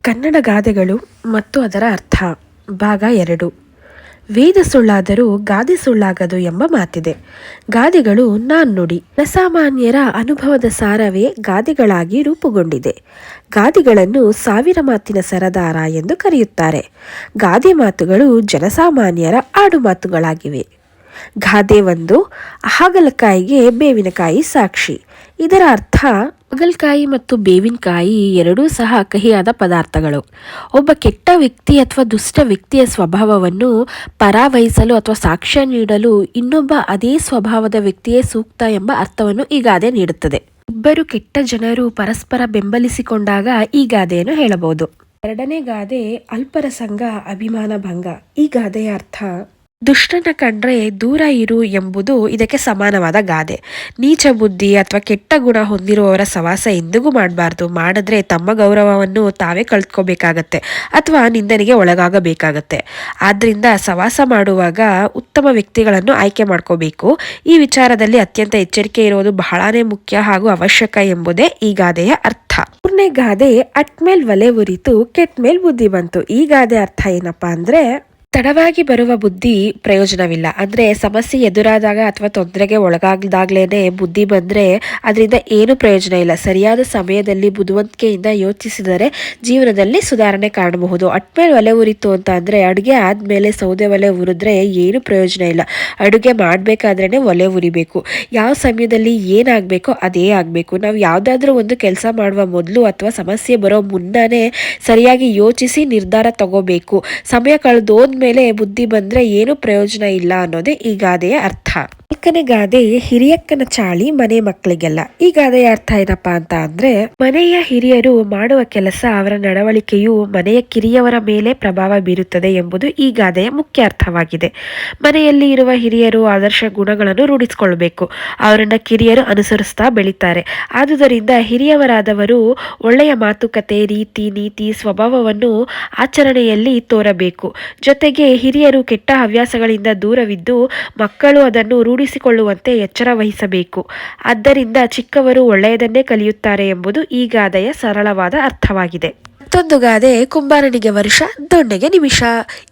ಕನ್ನಡ ಗಾದೆಗಳು ಮತ್ತು ಅದರ ಅರ್ಥ ಭಾಗ 2. ವೇದ ಸುಳ್ಳಾದರೂ ಗಾದೆ ಸುಳ್ಳಾಗದು ಎಂಬ ಮಾತಿದೆ. ಗಾದೆಗಳು ನಾಣ್ಣುಡಿ. ಜನಸಾಮಾನ್ಯರ ಅನುಭವದ ಸಾರವೇ ಗಾದೆಗಳಾಗಿ ರೂಪುಗೊಂಡಿದೆ. ಗಾದೆಗಳನ್ನು ಸಾವಿರ ಮಾತಿನ ಸರದಾರ ಎಂದು ಕರೆಯುತ್ತಾರೆ. ಗಾದೆ ಮಾತುಗಳು ಜನಸಾಮಾನ್ಯರ ಆಡುಮಾತುಗಳಾಗಿವೆ. ಗಾದೆ 1. ಹಾಗಲಕಾಯಿಗೆ ಬೇವಿನಕಾಯಿ ಸಾಕ್ಷಿ. ಇದರ ಅರ್ಥ, ಹಾಗಲಕಾಯಿ ಮತ್ತು ಬೇವಿನಕಾಯಿ ಎರಡೂ ಸಹ ಕಹಿಯಾದ ಪದಾರ್ಥಗಳು. ಒಬ್ಬ ಕೆಟ್ಟ ವ್ಯಕ್ತಿ ಅಥವಾ ದುಷ್ಟ ವ್ಯಕ್ತಿಯ ಸ್ವಭಾವವನ್ನು ಪರಾವಹಿಸಲು ಅಥವಾ ಸಾಕ್ಷ್ಯ ನೀಡಲು ಇನ್ನೊಬ್ಬ ಅದೇ ಸ್ವಭಾವದ ವ್ಯಕ್ತಿಯೇ ಸೂಕ್ತ ಎಂಬ ಅರ್ಥವನ್ನು ಈ ಗಾದೆ ನೀಡುತ್ತದೆ. ಇಬ್ಬರು ಕೆಟ್ಟ ಜನರು ಪರಸ್ಪರ ಬೆಂಬಲಿಸಿಕೊಂಡಾಗ ಈ ಗಾದೆಯನ್ನು ಹೇಳಬಹುದು. ಎರಡನೇ ಗಾದೆ ಅಲ್ಪರ ಸಂಗ ಅಭಿಮಾನ ಭಂಗ. ಈ ಗಾದೆಯ ಅರ್ಥ, ದುಷ್ಟನ ಕಂಡ್ರೆ ದೂರ ಇರು ಎಂಬುದು ಇದಕ್ಕೆ ಸಮಾನವಾದ ಗಾದೆ. ನೀಚ ಬುದ್ಧಿ ಅಥವಾ ಕೆಟ್ಟ ಗುಣ ಹೊಂದಿರುವವರ ಸವಾಸ ಎಂದಿಗೂ ಮಾಡಬಾರ್ದು. ಮಾಡಿದ್ರೆ ತಮ್ಮ ಗೌರವವನ್ನು ತಾವೇ ಕಳ್ಕೋಬೇಕಾಗತ್ತೆ ಅಥವಾ ನಿಂದನೆಗೆ ಒಳಗಾಗಬೇಕಾಗತ್ತೆ. ಆದ್ರಿಂದ ಸವಾಸ ಮಾಡುವಾಗ ಉತ್ತಮ ವ್ಯಕ್ತಿಗಳನ್ನು ಆಯ್ಕೆ ಮಾಡ್ಕೋಬೇಕು. ಈ ವಿಚಾರದಲ್ಲಿ ಅತ್ಯಂತ ಎಚ್ಚರಿಕೆ ಇರುವುದು ಬಹಳಾನೇ ಮುಖ್ಯ ಹಾಗೂ ಅವಶ್ಯಕ ಎಂಬುದೇ ಈ ಗಾದೆಯ ಅರ್ಥ. ಮೂರನೇ ಗಾದೆ ಅಟ್ಮೇಲ್ ಒಲೆ ಉರಿತು ಕೆಟ್ಮೇಲ್ ಬುದ್ಧಿ ಬಂತು. ಈ ಗಾದೆ ಅರ್ಥ ಏನಪ್ಪಾ ಅಂದ್ರೆ, ತಡವಾಗಿ ಬರುವ ಬುದ್ಧಿ ಪ್ರಯೋಜನವಿಲ್ಲ. ಅಂದರೆ ಸಮಸ್ಯೆ ಎದುರಾದಾಗ ಅಥವಾ ತೊಂದರೆಗೆ ಒಳಗಾಗದಾಗ್ಲೇನೆ ಬುದ್ಧಿ ಬಂದರೆ ಅದರಿಂದ ಏನು ಪ್ರಯೋಜನ ಇಲ್ಲ. ಸರಿಯಾದ ಸಮಯದಲ್ಲಿ ಬುದ್ಧಿವಂತಿಕೆಯಿಂದ ಯೋಚಿಸಿದರೆ ಜೀವನದಲ್ಲಿ ಸುಧಾರಣೆ ಕಾಣಬಹುದು. ಅಟ್ಮೇಲೆ ಒಲೆ ಉರಿತು ಅಂತ ಅಂದರೆ, ಅಡುಗೆ ಆದಮೇಲೆ ಸೌದೆ ಒಲೆ ಉರಿದ್ರೆ ಏನು ಪ್ರಯೋಜನ ಇಲ್ಲ. ಅಡುಗೆ ಮಾಡಬೇಕಾದ್ರೇ ಒಲೆ ಉರಿಬೇಕು. ಯಾವ ಸಮಯದಲ್ಲಿ ಏನಾಗಬೇಕೋ ಅದೇ ಆಗಬೇಕು. ನಾವು ಯಾವುದಾದ್ರೂ ಒಂದು ಕೆಲಸ ಮಾಡುವ ಮೊದಲು ಅಥವಾ ಸಮಸ್ಯೆ ಬರೋ ಮುನ್ನನೇ ಸರಿಯಾಗಿ ಯೋಚಿಸಿ ನಿರ್ಧಾರ ತಗೋಬೇಕು. ಸಮಯ ಕಳೆದೋದ್ಮೇಲೆ ಬುದ್ಧಿ ಬಂದ್ರೆ ಏನು ಪ್ರಯೋಜನ ಇಲ್ಲ ಅನ್ನೋದೇ ಈ ಗಾದೆಯ ಅರ್ಥ. ನಾಲ್ಕನೇ ಗಾದೆ ಹಿರಿಯಕ್ಕನ ಚಾಳಿ ಮನೆ ಮಕ್ಕಳಿಗೆಲ್ಲ. ಈ ಗಾದೆಯ ಅರ್ಥ ಏನಪ್ಪಾ ಅಂತ ಅಂದ್ರೆ, ಮನೆಯ ಹಿರಿಯರು ಮಾಡುವ ಕೆಲಸ, ಅವರ ನಡವಳಿಕೆಯು ಮನೆಯ ಕಿರಿಯವರ ಮೇಲೆ ಪ್ರಭಾವ ಬೀರುತ್ತದೆ ಎಂಬುದು ಈ ಗಾದೆಯ ಮುಖ್ಯ ಅರ್ಥವಾಗಿದೆ. ಮನೆಯಲ್ಲಿ ಇರುವ ಹಿರಿಯರು ಆದರ್ಶ ಗುಣಗಳನ್ನು ರೂಢಿಸಿಕೊಳ್ಬೇಕು. ಅವರನ್ನ ಕಿರಿಯರು ಅನುಸರಿಸ್ತಾ ಬೆಳೀತಾರೆ. ಆದುದರಿಂದ ಹಿರಿಯವರಾದವರು ಒಳ್ಳೆಯ ಮಾತುಕತೆ, ರೀತಿ ನೀತಿ ಸ್ವಭಾವವನ್ನು ಆಚರಣೆಯಲ್ಲಿ ತೋರಬೇಕು. ಜೊತೆಗೆ ಹಿರಿಯರು ಕೆಟ್ಟ ಹವ್ಯಾಸಗಳಿಂದ ದೂರವಿದ್ದು ಮಕ್ಕಳು ಅದನ್ನು ರೂಢಿಸಿಕೊಳ್ಳುವಂತೆ ಎಚ್ಚರ ವಹಿಸಬೇಕು. ಆದ್ದರಿಂದ ಚಿಕ್ಕವರು ಒಳ್ಳೆಯದನ್ನೇ ಕಲಿಯುತ್ತಾರೆ ಎಂಬುದು ಈ ಗಾದೆಯ ಸರಳವಾದ ಅರ್ಥವಾಗಿದೆ. ಮತ್ತೊಂದು ಗಾದೆ ಕುಂಬಾರನಿಗೆ ವರ್ಷ ದೊಣ್ಣೆಗೆ ನಿಮಿಷ.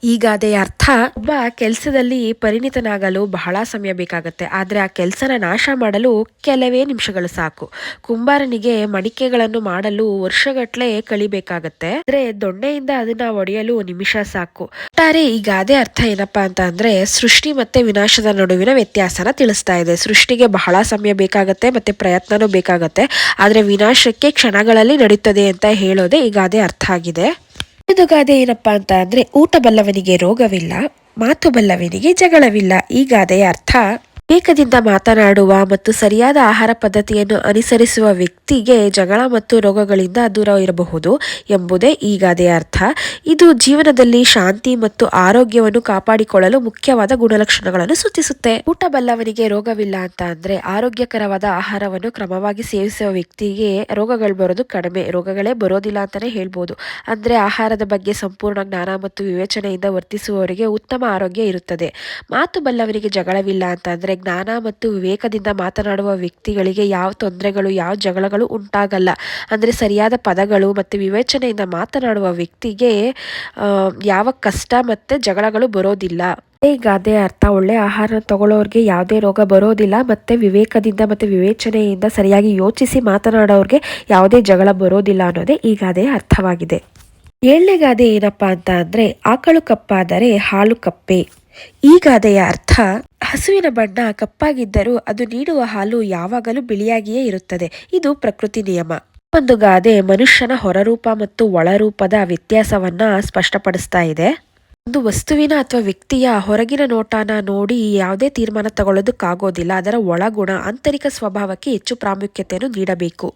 ಈ ಗಾದೆಯ ಅರ್ಥ, ಒಬ್ಬ ಕೆಲಸದಲ್ಲಿ ಪರಿಣಿತನಾಗಲು ಬಹಳ ಸಮಯ ಬೇಕಾಗುತ್ತೆ. ಆದರೆ ಆ ಕೆಲಸನ ನಾಶ ಮಾಡಲು ಕೆಲವೇ ನಿಮಿಷಗಳು ಸಾಕು. ಕುಂಬಾರನಿಗೆ ಮಡಿಕೆಗಳನ್ನು ಮಾಡಲು ವರ್ಷಗಟ್ಟಲೆ ಕಳಿಬೇಕಾಗತ್ತೆ. ಆದರೆ ದೊಣ್ಣೆಯಿಂದ ಅದನ್ನ ಒಡೆಯಲು ನಿಮಿಷ ಸಾಕು. ಒಟ್ಟಾರೆ ಈ ಗಾದೆ ಅರ್ಥ ಏನಪ್ಪಾ ಅಂತ ಅಂದ್ರೆ, ಸೃಷ್ಟಿ ಮತ್ತೆ ವಿನಾಶದ ನಡುವಿನ ವ್ಯತ್ಯಾಸನ ತಿಳಿಸ್ತಾ ಇದೆ. ಸೃಷ್ಟಿಗೆ ಬಹಳ ಸಮಯ ಬೇಕಾಗತ್ತೆ ಮತ್ತೆ ಪ್ರಯತ್ನನೂ ಬೇಕಾಗತ್ತೆ. ಆದ್ರೆ ವಿನಾಶಕ್ಕೆ ಕ್ಷಣಗಳಲ್ಲಿ ನಡೀತದೆ ಅಂತ ಹೇಳೋದೇ ಈ ಗಾದೆ ಅರ್ಥ ಆಗಿದೆ. ಇದು ಗಾದೆ ಏನಪ್ಪಾ ಅಂತ ಅಂದ್ರೆ, ಊಟ ಬಲ್ಲವನಿಗೆ ರೋಗವಿಲ್ಲ, ಮಾತು ಬಲ್ಲವನಿಗೆ ಜಗಳವಿಲ್ಲ. ಈ ಗಾದೆಯ ಅರ್ಥ, ವಿವೇಕದಿಂದ ಮಾತನಾಡುವ ಮತ್ತು ಸರಿಯಾದ ಆಹಾರ ಪದ್ಧತಿಯನ್ನು ಅನುಸರಿಸುವ ವ್ಯಕ್ತಿಗೆ ಜಗಳ ಮತ್ತು ರೋಗಗಳಿಂದ ದೂರ ಇರಬಹುದು ಎಂಬುದೇ ಈ ಗಾದೆಯ ಅರ್ಥ. ಇದು ಜೀವನದಲ್ಲಿ ಶಾಂತಿ ಮತ್ತು ಆರೋಗ್ಯವನ್ನು ಕಾಪಾಡಿಕೊಳ್ಳಲು ಮುಖ್ಯವಾದ ಗುಣಲಕ್ಷಣಗಳನ್ನು ಸೂಚಿಸುತ್ತೆ. ಊಟ ಬಲ್ಲವನಿಗೆ ರೋಗವಿಲ್ಲ ಅಂತ ಅಂದ್ರೆ, ಆರೋಗ್ಯಕರವಾದ ಆಹಾರವನ್ನು ಕ್ರಮವಾಗಿ ಸೇವಿಸುವ ವ್ಯಕ್ತಿಗೆ ರೋಗಗಳು ಬರೋದು ಕಡಿಮೆ, ರೋಗಗಳೇ ಬರೋದಿಲ್ಲ ಅಂತಾನೆ ಹೇಳ್ಬೋದು. ಅಂದ್ರೆ ಆಹಾರದ ಬಗ್ಗೆ ಸಂಪೂರ್ಣ ಜ್ಞಾನ ಮತ್ತು ವಿವೇಚನೆಯಿಂದ ವರ್ತಿಸುವವರಿಗೆ ಉತ್ತಮ ಆರೋಗ್ಯ ಇರುತ್ತದೆ. ಮಾತು ಬಲ್ಲವನಿಗೆ ಜಗಳವಿಲ್ಲ ಅಂತ ಅಂದ್ರೆ, ಜ್ಞಾನ ಮತ್ತು ವಿವೇಕದಿಂದ ಮಾತನಾಡುವ ವ್ಯಕ್ತಿಗಳಿಗೆ ಯಾವ ತೊಂದರೆಗಳು, ಯಾವ ಜಗಳಗಳು ಉಂಟಾಗಲ್ಲ. ಅಂದ್ರೆ ಸರಿಯಾದ ಪದಗಳು ಮತ್ತು ವಿವೇಚನೆಯಿಂದ ಮಾತನಾಡುವ ವ್ಯಕ್ತಿಗೆ ಯಾವ ಕಷ್ಟ ಮತ್ತೆ ಜಗಳಗಳು ಬರೋದಿಲ್ಲ. ಈ ಗಾದೆಯ ಅರ್ಥ, ಒಳ್ಳೆ ಆಹಾರ ತಗೊಳ್ಳೋರ್ಗೆ ಯಾವುದೇ ರೋಗ ಬರೋದಿಲ್ಲ ಮತ್ತೆ ವಿವೇಕದಿಂದ ಮತ್ತೆ ವಿವೇಚನೆಯಿಂದ ಸರಿಯಾಗಿ ಯೋಚಿಸಿ ಮಾತನಾಡೋರ್ಗೆ ಯಾವುದೇ ಜಗಳ ಬರೋದಿಲ್ಲ ಅನ್ನೋದೇ ಈ ಗಾದೆಯ ಅರ್ಥವಾಗಿದೆ. ಏಳನೇ ಗಾದೆ ಏನಪ್ಪಾ ಅಂತ ಅಂದ್ರೆ, ಆಕಳು ಕಪ್ಪಾದರೆ ಹಾಲು ಕಪ್ಪೆ. ಈ ಗಾದೆಯ ಅರ್ಥ, ಹಸುವಿನ ಬಣ್ಣ ಕಪ್ಪಾಗಿದ್ದರೂ ಅದು ನೀಡುವ ಹಾಲು ಯಾವಾಗಲೂ ಬಿಳಿಯಾಗಿಯೇ ಇರುತ್ತದೆ. ಇದು ಪ್ರಕೃತಿ ನಿಯಮ. ಒಂದು ಗಾದೆ ಮನುಷ್ಯನ ಹೊರರೂಪ ಮತ್ತು ಒಳರೂಪದ ವ್ಯತ್ಯಾಸವನ್ನ ಸ್ಪಷ್ಟಪಡಿಸ್ತಾ ಇದೆ. ಒಂದು ವಸ್ತುವಿನ ಅಥವಾ ವ್ಯಕ್ತಿಯ ಹೊರಗಿನ ನೋಟನ ನೋಡಿ ಯಾವುದೇ ತೀರ್ಮಾನ ತಗೊಳ್ಳೋದಕ್ಕಾಗೋದಿಲ್ಲ. ಅದರ ಒಳಗುಣ, ಆಂತರಿಕ ಸ್ವಭಾವಕ್ಕೆ ಹೆಚ್ಚು ಪ್ರಾಮುಖ್ಯತೆಯನ್ನು ನೀಡಬೇಕು.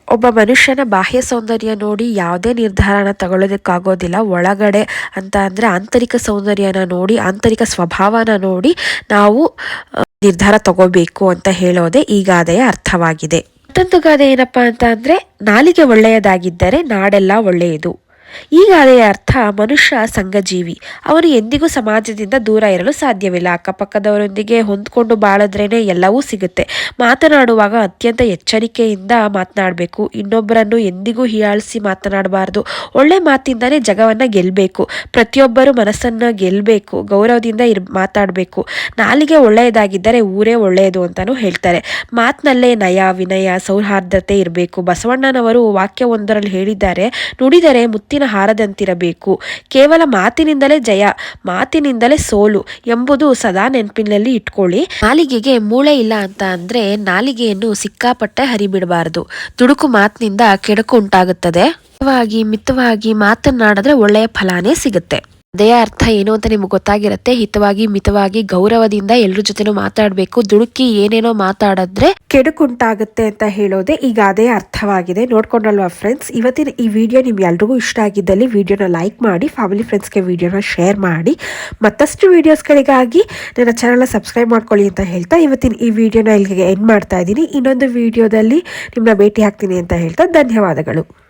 ಒಬ್ಬ ಮನುಷ್ಯನ ಬಾಹ್ಯ ಸೌಂದರ್ಯ ನೋಡಿ ಯಾವುದೇ ನಿರ್ಧಾರನ ತಗೊಳ್ಳೋದಕ್ಕಾಗೋದಿಲ್ಲ. ಒಳಗಡೆ ಅಂತ ಅಂದ್ರೆ ಆಂತರಿಕ ಸೌಂದರ್ಯನ ನೋಡಿ, ಆಂತರಿಕ ಸ್ವಭಾವನ ನೋಡಿ ನಾವು ನಿರ್ಧಾರ ತಗೋಬೇಕು ಅಂತ ಹೇಳೋದೇ ಈ ಗಾದೆಯ ಅರ್ಥವಾಗಿದೆ. ಮತ್ತೊಂದು ಗಾದೆ ಏನಪ್ಪಾ ಅಂತ ಅಂದ್ರೆ, ನಾಲಿಗೆ ಒಳ್ಳೆಯದಾಗಿದ್ದರೆ ನಾಡೆಲ್ಲ ಒಳ್ಳೆಯದು. ಈ ಗಾದೆಯ ಅರ್ಥ ಮನುಷ್ಯ ಸಂಘಜೀವಿ. ಅವನು ಎಂದಿಗೂ ಸಮಾಜದಿಂದ ದೂರ ಇರಲು ಸಾಧ್ಯವಿಲ್ಲ. ಅಕ್ಕಪಕ್ಕದವರೊಂದಿಗೆ ಹೊಂದ್ಕೊಂಡು ಬಾಳದ್ರೇನೆ ಎಲ್ಲವೂ ಸಿಗುತ್ತೆ. ಮಾತನಾಡುವಾಗ ಅತ್ಯಂತ ಎಚ್ಚರಿಕೆಯಿಂದ ಮಾತನಾಡಬೇಕು. ಇನ್ನೊಬ್ಬರನ್ನು ಎಂದಿಗೂ ಹೀಯಾಳಿಸಿ ಮಾತನಾಡಬಾರ್ದು. ಒಳ್ಳೆ ಮಾತಿಂದನೇ ಜಗವನ್ನ ಗೆಲ್ಲಬೇಕು. ಪ್ರತಿಯೊಬ್ಬರು ಮನಸ್ಸನ್ನ ಗೆಲ್ಲಬೇಕು. ಗೌರವದಿಂದ ಮಾತಾಡಬೇಕು. ನಾಲಿಗೆ ಒಳ್ಳೆಯದಾಗಿದ್ದರೆ ಊರೇ ಒಳ್ಳೆಯದು ಅಂತಾನೂ ಹೇಳ್ತಾರೆ. ಮಾತಿನಲ್ಲೇ ನಯ, ವಿನಯ, ಸೌಹಾರ್ದತೆ ಇರಬೇಕು. ಬಸವಣ್ಣನವರು ವಾಕ್ಯವೊಂದರಲ್ಲಿ ಹೇಳಿದ್ದಾರೆ, ನುಡಿದರೆ ಮುತ್ತಿನ ಹಾರದಂತಿರಬೇಕು. ಕೇವಲ ಮಾತಿನಿಂದಲೇ ಜಯ, ಮಾತಿನಿಂದಲೇ ಸೋಲು ಎಂಬುದು ಸದಾ ನೆನಪಿನಲ್ಲಿ ಇಟ್ಕೊಳ್ಳಿ. ನಾಲಿಗೆಗೆ ಮೂಳೆ ಇಲ್ಲ ಅಂತ ಅಂದ್ರೆ ನಾಲಿಗೆಯನ್ನು ಸಿಕ್ಕಾಪಟ್ಟೆ ಹರಿಬಿಡಬಾರದು. ದುಡುಕು ಮಾತಿನಿಂದ ಕೆಡುಕು ಉಂಟಾಗುತ್ತದೆ. ಮಿತವಾಗಿ ಮಾತನಾಡಿದ್ರೆ ಒಳ್ಳೆಯ ಫಲಾನೇ ಸಿಗುತ್ತೆ. ಅದೇ ಅರ್ಥ ಏನು ಅಂತ ನಿಮ್ಗೆ ಗೊತ್ತಾಗಿರುತ್ತೆ. ಹಿತವಾಗಿ, ಮಿತವಾಗಿ, ಗೌರವದಿಂದ ಎಲ್ಲರ ಜೊತೆನೂ ಮಾತಾಡಬೇಕು. ದುಡುಕಿ ಏನೇನೋ ಮಾತಾಡಿದ್ರೆ ಕೆಡುಕುಂಟಾಗುತ್ತೆ ಅಂತ ಹೇಳೋದೇ ಈಗ ಅದೇ ಅರ್ಥವಾಗಿದೆ. ನೋಡ್ಕೊಂಡಲ್ವಾ ಫ್ರೆಂಡ್ಸ್, ಇವತ್ತಿನ ಈ ವಿಡಿಯೋ ನಿಮ್ಗೆ ಎಲ್ರಿಗೂ ಇಷ್ಟ ಆಗಿದ್ದಲ್ಲಿ ವಿಡಿಯೋನ ಲೈಕ್ ಮಾಡಿ, ಫ್ಯಾಮಿಲಿ ಫ್ರೆಂಡ್ಸ್ಗೆ ವಿಡಿಯೋನ ಶೇರ್ ಮಾಡಿ. ಮತ್ತಷ್ಟು ವಿಡಿಯೋಸ್ಗಳಿಗಾಗಿ ನನ್ನ ಚಾನಲ್ನ ಸಬ್ಸ್ಕ್ರೈಬ್ ಮಾಡ್ಕೊಳ್ಳಿ ಅಂತ ಹೇಳ್ತಾ ಇವತ್ತಿನ ಈ ವಿಡಿಯೋನ ಇಲ್ಲಿಗೆ ಎಂಡ್ ಮಾಡ್ತಾ ಇದ್ದೀನಿ. ಇನ್ನೊಂದು ವಿಡಿಯೋದಲ್ಲಿ ನಿಮ್ಮನ್ನ ಭೇಟಿ ಆಗ್ತೀನಿ ಅಂತ ಹೇಳ್ತಾ ಧನ್ಯವಾದಗಳು.